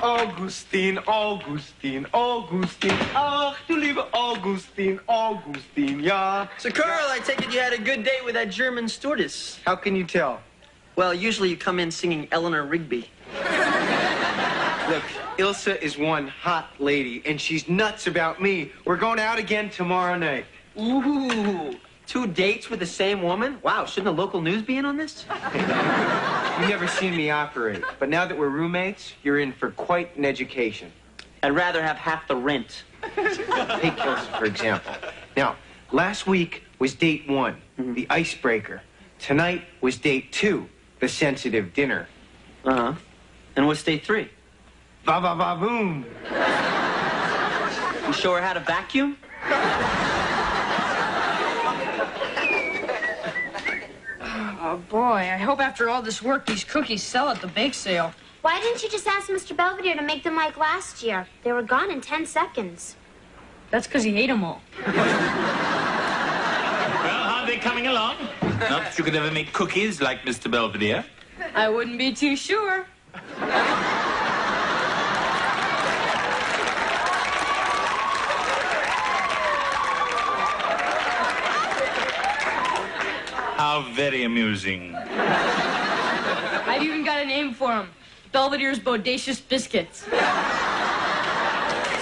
Augustine, Augustine, Augustine. Ach, du liebe Augustine, Augustine, ja. So, Carl, I take it you had a good date with that German stewardess. How can you tell? Well, usually you come in singing Eleanor Rigby. Look, Ilsa is one hot lady, and she's nuts about me. We're going out again tomorrow night. Ooh, 2 dates with the same woman? Wow, shouldn't the local news be in on this? You've never seen me operate, but now that we're roommates, you're in for quite an education. I'd rather have half the rent. Take Ilsa, for example. Now, last week was date 1, the icebreaker. Tonight was date 2, the sensitive dinner. Uh-huh. And what's date 3? Va-va-va-boom. You show her how to vacuum? Oh, boy, I hope after all this work these cookies sell at the bake sale. Why didn't you just ask Mr. Belvedere to make them like last year? They were gone in 10 seconds. That's because he ate them all. Well, how are they coming along? Not that you could ever make cookies like Mr. Belvedere. I wouldn't be too sure. How very amusing. I've even got a name for them. Belvedere's Bodacious Biscuits.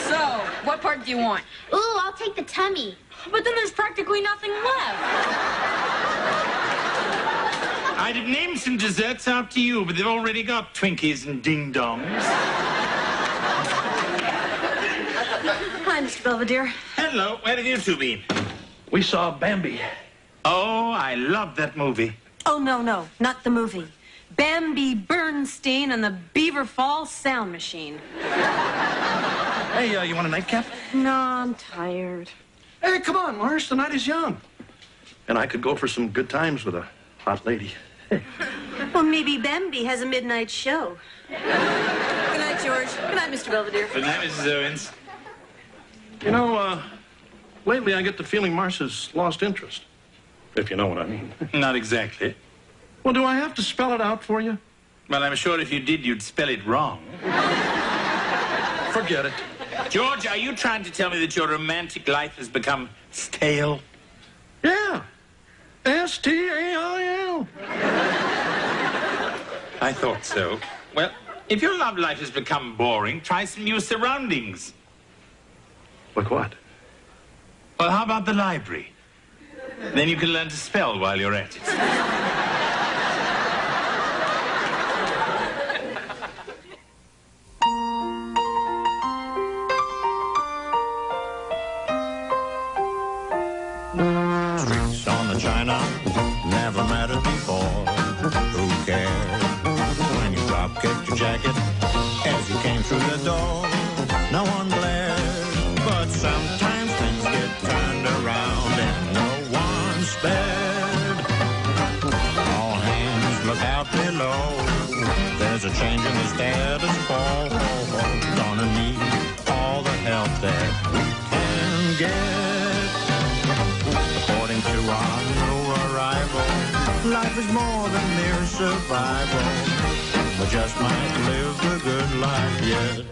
So, what part do you want? Ooh, I'll take the tummy. But then there's practically nothing left. I'd have named some desserts after you, but they've already got Twinkies and ding-dongs. Hi, Mr. Belvedere. Hello, where have you two been? We saw Bambi. Oh, I love that movie. Oh, no, not the movie. Bambi Bernstein and the Beaver Falls Sound Machine. Hey, you want a nightcap? No, I'm tired. Hey, come on, Morris. The night is young. And I could go for some good times with a hot lady. Well, maybe Bambi has a midnight show. Good night, George. Good night, Mr. Belvedere. Good night, Mrs. Owens. You know, lately I get the feeling Mars has lost interest. If you know what I mean. Not exactly. Well, do I have to spell it out for you? Well, I'm sure if you did, you'd spell it wrong. Forget it. George, are you trying to tell me that your romantic life has become stale? Yeah. S-T-A-I-L. I thought so. Well, if your love life has become boring, try some new surroundings. Like what? Well, how about the library? Then you can learn to spell while you're at it. Streets on the China, never mattered before. Who cared? When you drop-kicked your jacket as you came through the door, no one glared, but sometimes things get turned around and no one spared. All hands look out below. There's a change in the status quo. Gonna need all the help that we can get. According to our new arrival, life is more than mere survival. We just might live the good life yet.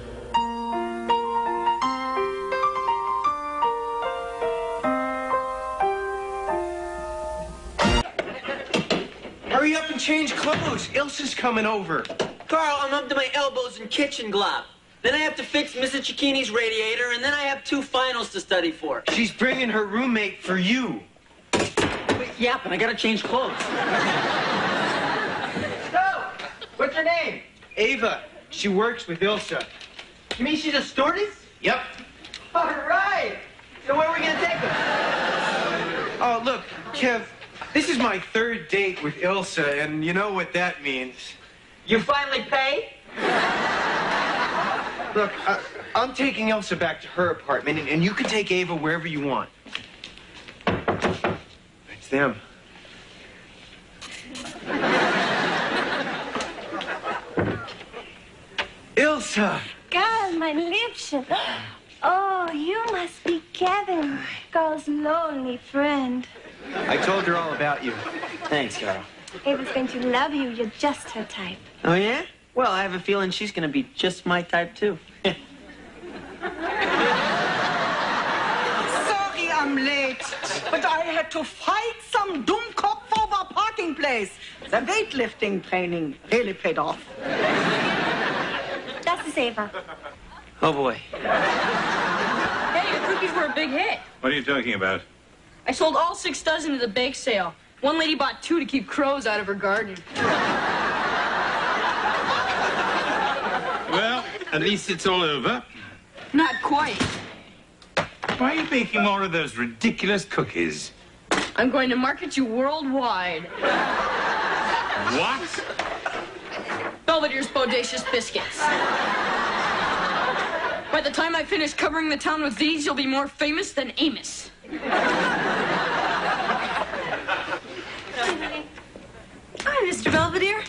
Hurry up and change clothes. Ilsa's coming over. Carl, I'm up to my elbows in kitchen glove. Then I have to fix Mrs. Cicchini's radiator, and then I have 2 finals to study for. She's bringing her roommate for you. Quit yapping, I gotta change clothes. So, what's her name? Ava. She works with Ilsa. You mean she's a stewardess? Yep. All right. So where are we gonna take her? Oh, look, Kev, this is my 3rd date with Ilsa, and you know what that means. You finally pay? Look, I'm taking Ilsa back to her apartment, and you can take Ava wherever you want. It's them. Ilsa! Carl, mein Liebchen. Oh, you must be Kevin, Carl's lonely friend. I told her all about you. Thanks, Carl. Ava's going to love you. You're just her type. Oh, yeah? Well, I have a feeling she's going to be just my type, too. Sorry I'm late, but I had to fight some Dummkopf over parking place. The weightlifting training really paid off. Das ist Eva. Oh, boy. Hey, your cookies were a big hit. What are you talking about? I sold all 6 dozen at the bake sale. One lady bought 2 to keep crows out of her garden. Well, at least it's all over. Not quite. Why are you baking more of those ridiculous cookies? I'm going to market you worldwide. What? Belvedere's Bodacious Biscuits. By the time I finish covering the town with these, you'll be more famous than Amos. Hi, Mr. Belvedere.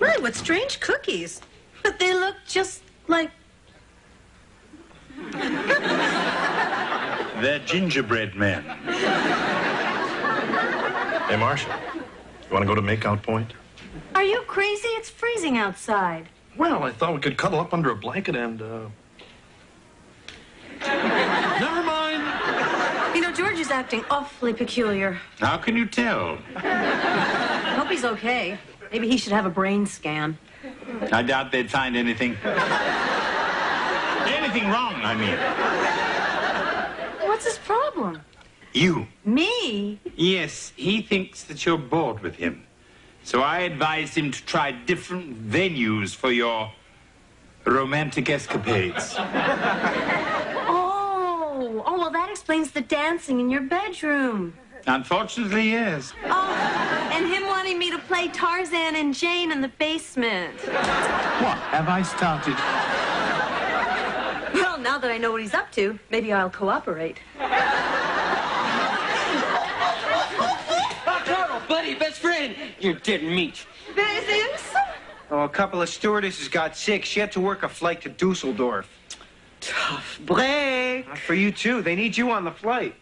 My, what strange cookies. But they look just like... They're gingerbread men. Hey, Marcia, you want to go to Makeout Point? Are you crazy? It's freezing outside. Well, I thought we could cuddle up under a blanket and, Never mind. You know, George is acting awfully peculiar. How can you tell? I hope he's okay. Maybe he should have a brain scan. I doubt they'd find anything. Anything wrong, I mean. What's his problem? You. Me? Yes, he thinks that you're bored with him. So I advised him to try different venues for your romantic escapades. Oh, well, that explains the dancing in your bedroom. Unfortunately, yes. Oh, and him wanting me to play Tarzan and Jane in the basement. What have I started? Well, now that I know what he's up to, maybe I'll cooperate. Carl, buddy, best friend. You didn't meet. Where is Ilse? Oh, a couple of stewardesses got sick. She had to work a flight to Dusseldorf. Tough break. For you, too. They need you on the flight.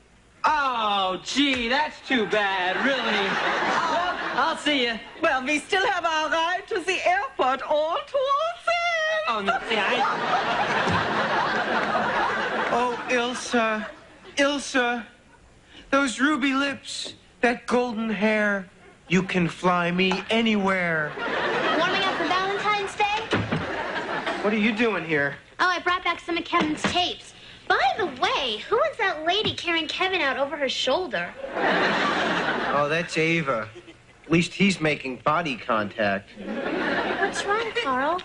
Oh, gee, that's too bad, really. Well, I'll see you. Well, we still have our ride to the airport all to ourselves. Oh, no, see, Oh, Ilsa. Ilsa. Those ruby lips. That golden hair. You can fly me anywhere. Warming up for Valentine's Day? What are you doing here? Oh, I brought back some of Kevin's tapes. By the way, who is that lady carrying Kevin out over her shoulder? Oh, that's Ava. At least he's making body contact. What's wrong, Carl?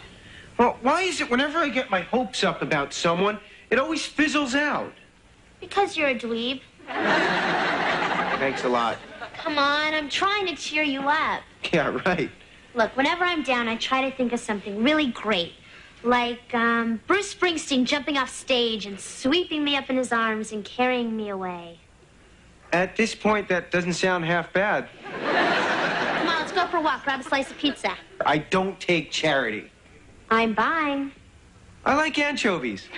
Well, why is it whenever I get my hopes up about someone, it always fizzles out? Because you're a dweeb. Thanks a lot. Come on, I'm trying to cheer you up. Yeah, right. Look, whenever I'm down, I try to think of something really great. Like, Bruce Springsteen jumping off stage and sweeping me up in his arms and carrying me away. At this point, that doesn't sound half bad. Come on, let's go for a walk. Grab a slice of pizza. I don't take charity. I'm buying. I like anchovies.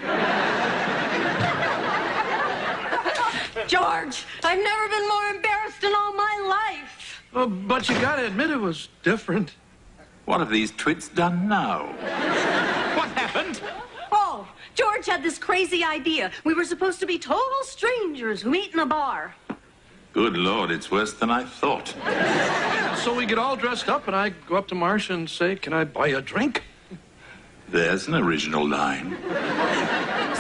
George, I've never been more embarrassed in all my life. Oh, but you gotta admit it was different. What have these twits done now? What happened? Oh, George had this crazy idea. We were supposed to be total strangers who meet in a bar. Good Lord, it's worse than I thought. So we get all dressed up, and I go up to Marcia and say, "Can I buy a drink?" There's an original line.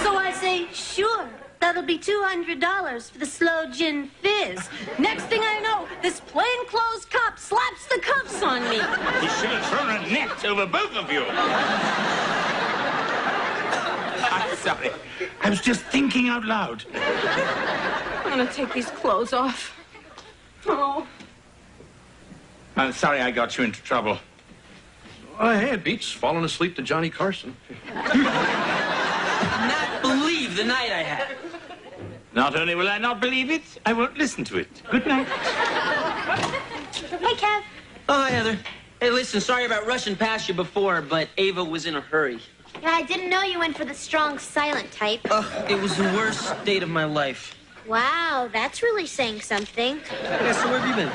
So I say, sure. That'll be $200 for the slow gin fizz. Next thing I know, this plainclothes cop slaps the cuffs on me. He should have thrown a net over both of you. I'm sorry. I was just thinking out loud. I'm gonna take these clothes off. Oh. I'm sorry I got you into trouble. Oh, hey, it beats falling asleep to Johnny Carson. not believe the night I had. Not only will I not believe it, I won't listen to it. Good night. Hey, Kev. Oh, hi, Heather. Hey, listen, sorry about rushing past you before, but Ava was in a hurry. Yeah, I didn't know you went for the strong, silent type. Ugh, it was the worst date of my life. Wow, that's really saying something. Yeah, so where have you been?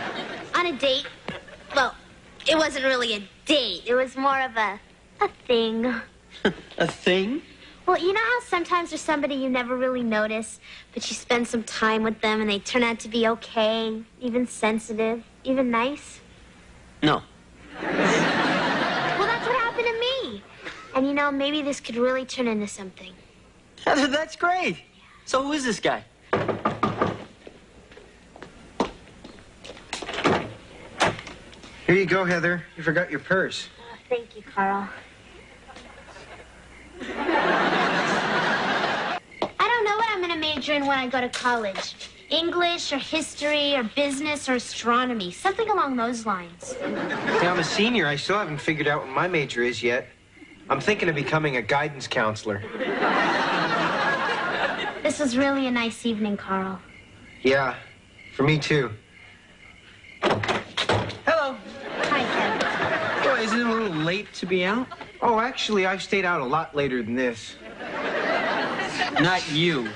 On a date. Well, it wasn't really a date. It was more of a A thing. A thing? Well, you know how sometimes there's somebody you never really notice, but you spend some time with them and they turn out to be okay, even sensitive, even nice? No. Well, that's what happened to me. And you know, maybe this could really turn into something. Heather, that's great. So who is this guy? Here you go, Heather. You forgot your purse. Oh, thank you, Carl. I don't know what I'm going to major in when I go to college. English or history or business or astronomy. Something along those lines. Hey, I'm a senior. I still haven't figured out what my major is yet. I'm thinking of becoming a guidance counselor. This was really a nice evening, Carl. Yeah, for me too. Hello. Hi, Kevin. Oh, isn't it a little late to be out? Oh, actually, I've stayed out a lot later than this. Not you.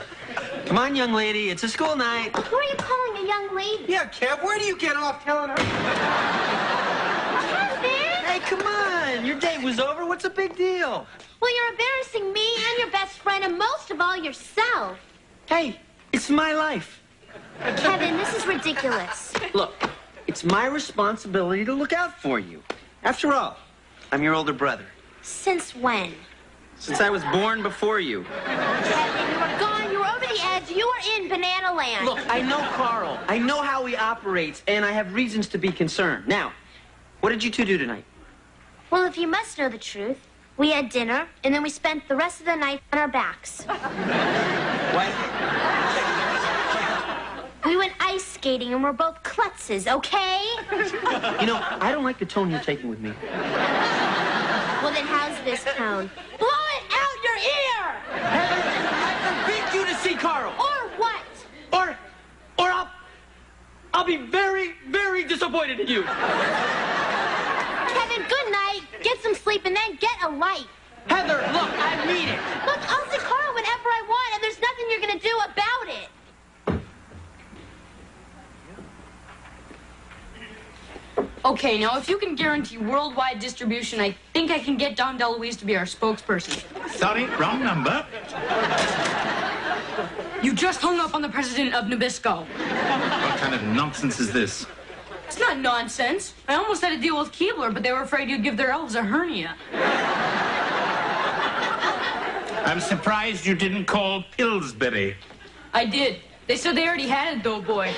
Come on, young lady. It's a school night. Who are you calling a young lady? Yeah, Kev, where do you get off telling her? Kevin! Hey, come on. Your date was over. What's the big deal? Well, you're embarrassing me and your best friend and most of all yourself. Hey, it's my life. Kevin, this is ridiculous. Look, it's my responsibility to look out for you. After all, I'm your older brother. Since when? Since I was born before you. Kevin, you were gone. You were over the edge. You were in Banana Land. Look, I know Carl. I know how he operates, and I have reasons to be concerned. Now, what did you two do tonight? Well, if you must know the truth, we had dinner, and then we spent the rest of the night on our backs. What? We went ice skating, and we're both klutzes, okay? You know, I don't like the tone you're taking with me. Well, then how's this tone? Blow it out your ear! Heather, I forbid you to see Carl. Or what? Or I'll be very, very disappointed in you. Kevin, good night. Get some sleep, and then get a life. Heather, look, I mean it. Look, I'll see Carl whenever I want, and there's nothing you're going to do about it. Okay, now if you can guarantee worldwide distribution, I think I can get Don DeLuise to be our spokesperson. Sorry, wrong number. You just hung up on the president of Nabisco. What kind of nonsense is this? It's not nonsense. I almost had to deal with Keebler, but they were afraid you'd give their elves a hernia. I'm surprised you didn't call Pillsbury. I did. They said they already had it, though, boy.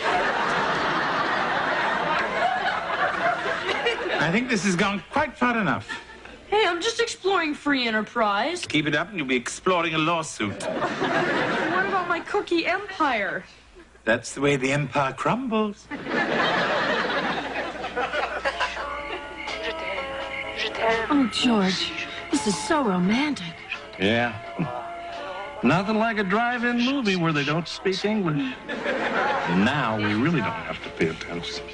I think this has gone quite far enough. Hey, I'm just exploring free enterprise. Keep it up and you'll be exploring a lawsuit. What about my cookie empire? That's the way the empire crumbles. Oh, George, this is so romantic. Yeah. Nothing like a drive-in movie where they don't speak English. Now we really don't have to pay attention.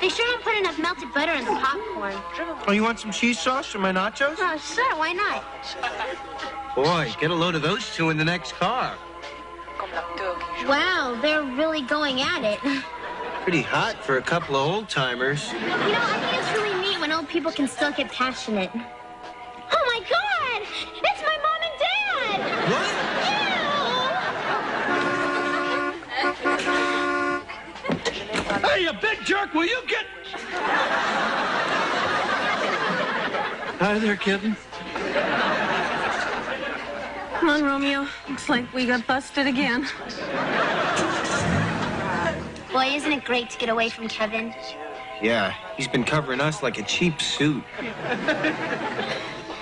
They sure don't put enough melted butter in the popcorn. Oh, you want some cheese sauce for my nachos? Oh, sure, why not? Boy, get a load of those two in the next car. Wow, they're really going at it. Pretty hot for a couple of old-timers. You know, I think it's really neat when old people can still get passionate. Oh, my God! It's my mom and dad! Hey, you big jerk, will you get... Hi there, kitten. Come on, Romeo. Looks like we got busted again. Boy, isn't it great to get away from Kevin? Yeah, he's been covering us like a cheap suit.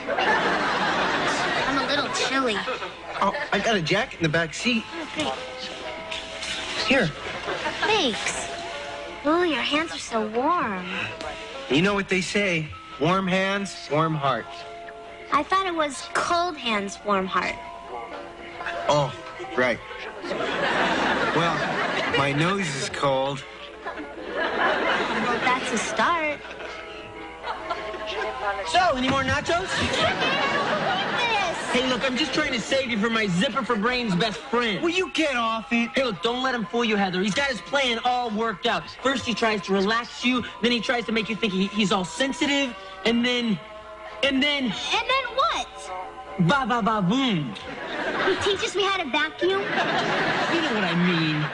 I'm a little chilly. Oh, I got a jacket in the back seat. Oh, great. Here. Thanks. Ooh, your hands are so warm. You know what they say, warm hands, warm heart. I thought it was cold hands, warm heart. Oh, right. Well, my nose is cold. Well, that's a start. So, any more nachos? This! Hey, look, I'm just trying to save you from my zipper for brains best friend. Will you get off it? Hey, look, don't let him fool you, Heather. He's got his plan all worked out. First, he tries to relax you, then he tries to make you think he's all sensitive, and then... And then what? Ba-ba-ba-boom. He teaches me how to vacuum? You know what I mean.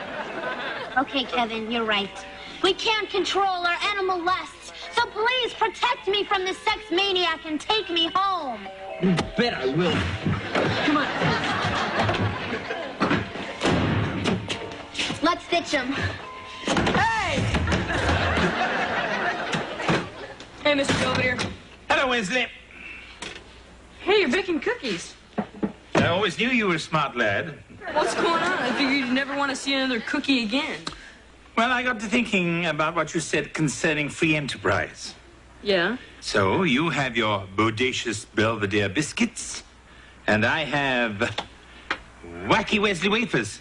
Okay, Kevin, you're right. We can't control our animal lusts, so please protect me from this sex maniac and take me home. You bet I will. Come on. Let's ditch him. Hey! Hey, Mr. Belvedere. Hello, Wesley. Hey, you're baking cookies. I always knew you were a smart lad. What's going on? I figured you'd never want to see another cookie again. Well, I got to thinking about what you said concerning free enterprise. Yeah? So, you have your bodacious Belvedere biscuits, and I have wacky Wesley wafers.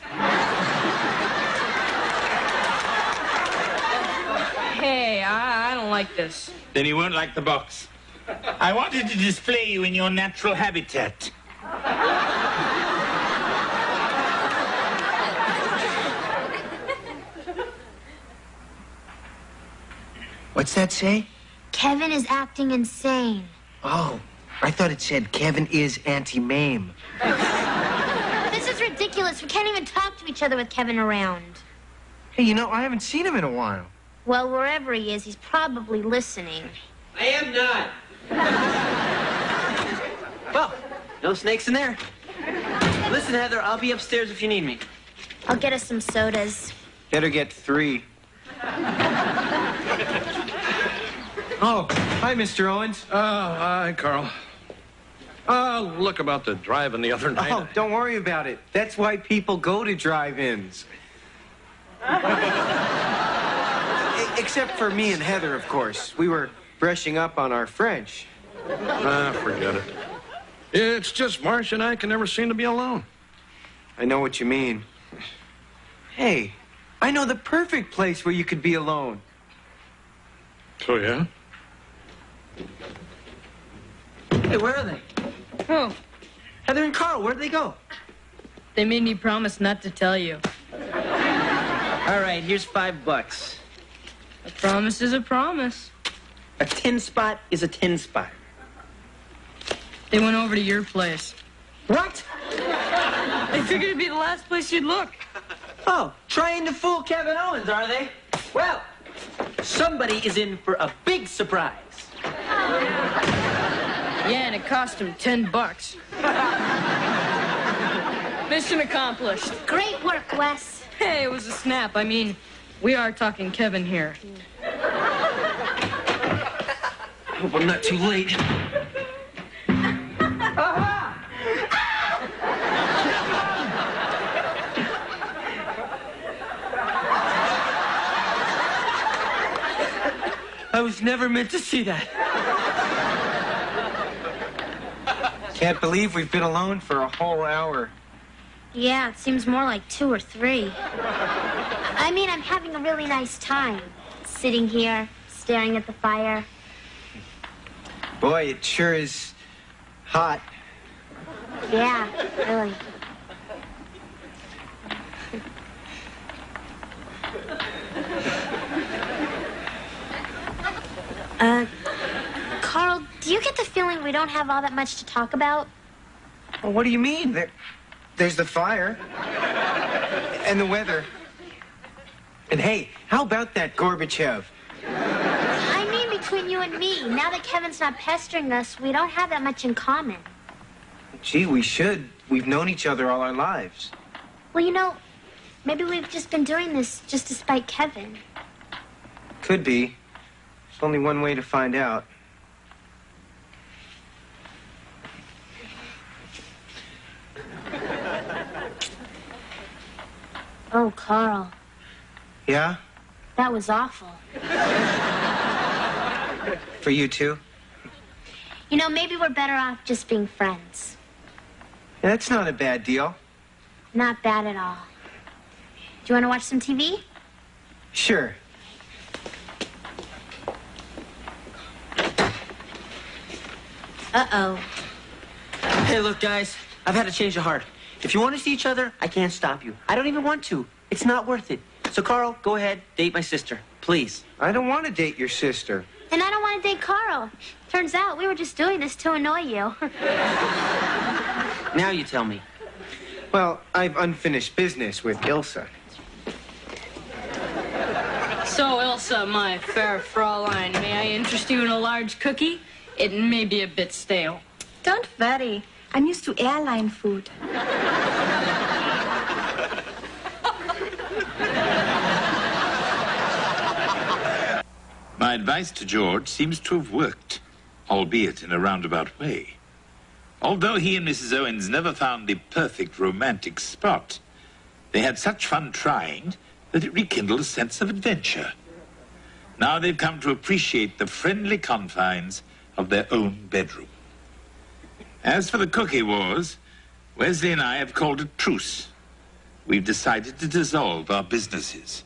Hey, I don't like this. Then you won't like the box. I wanted to display you in your natural habitat. What's that say? Kevin is acting insane. Oh, I thought it said Kevin is anti-mame. This is ridiculous. We can't even talk to each other with Kevin around. Hey, you know, I haven't seen him in a while. Well, wherever he is, he's probably listening. I am not. Well, no snakes in there. Listen, Heather, I'll be upstairs if you need me. I'll get us some sodas. Better get 3. Oh, hi, Mr. Owens. Oh, hi, Carl. Look about the drive-in the other night. Oh, don't worry about it. That's why people go to drive-ins. Except for me and Heather, of course. We were brushing up on our French. Forget it. It's just Marcia and I can never seem to be alone. I know what you mean. Hey, I know the perfect place where you could be alone. So, yeah? Hey, where are they? Oh, Heather and Carl, where'd they go? they made me promise not to tell you. All right, here's $5. A promise is a promise. A tin spot is a tin spot. They went over to your place. What? They figured it'd be the last place you'd look. Oh, trying to fool Kevin Owens, are they? Well, somebody is in for a big surprise. Yeah, and it cost him $10. Mission accomplished. Great work, Wes. Hey, it was a snap. I mean, we are talking Kevin here. I hope I'm not too late. I was never meant to see that. Can't believe we've been alone for a whole hour. Yeah, it seems more like 2 or 3. I mean, I'm having a really nice time. Sitting here, staring at the fire. Boy, it sure is hot. Yeah, really. Carl, do you get the feeling we don't have all that much to talk about? Well, what do you mean? There's the fire. And the weather. And hey, how about that Gorbachev? I mean between you and me. Now that Kevin's not pestering us, we don't have that much in common. Gee, we should. We've known each other all our lives. Well, you know, maybe we've just been doing this just to spite Kevin. Could be. There's only one way to find out. Oh, Carl, Yeah? that was awful. For you too? You know, maybe we're better off just being friends. Yeah, that's not a bad deal. Not bad at all. Do you want to watch some TV? Sure. Uh-oh. Hey, look, guys, I've had a change of heart. If you want to see each other, I can't stop you. I don't even want to. It's not worth it. So, Carl, go ahead, date my sister, please. I don't want to date your sister. And I don't want to date Carl. Turns out we were just doing this to annoy you. Now you tell me. Well, I've unfinished business with Ilsa. So, Elsa, my fair Fraulein, may I interest you in a large cookie? It may be a bit stale. Don't worry. I'm used to airline food. My advice to George seems to have worked, albeit in a roundabout way. Although he and Mrs. Owens never found the perfect romantic spot, they had such fun trying that it rekindled a sense of adventure. Now they've come to appreciate the friendly confines of their own bedroom. As for the cookie wars, Wesley and I have called a truce. We've decided to dissolve our businesses.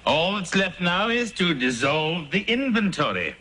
All that's left now is to dissolve the inventory.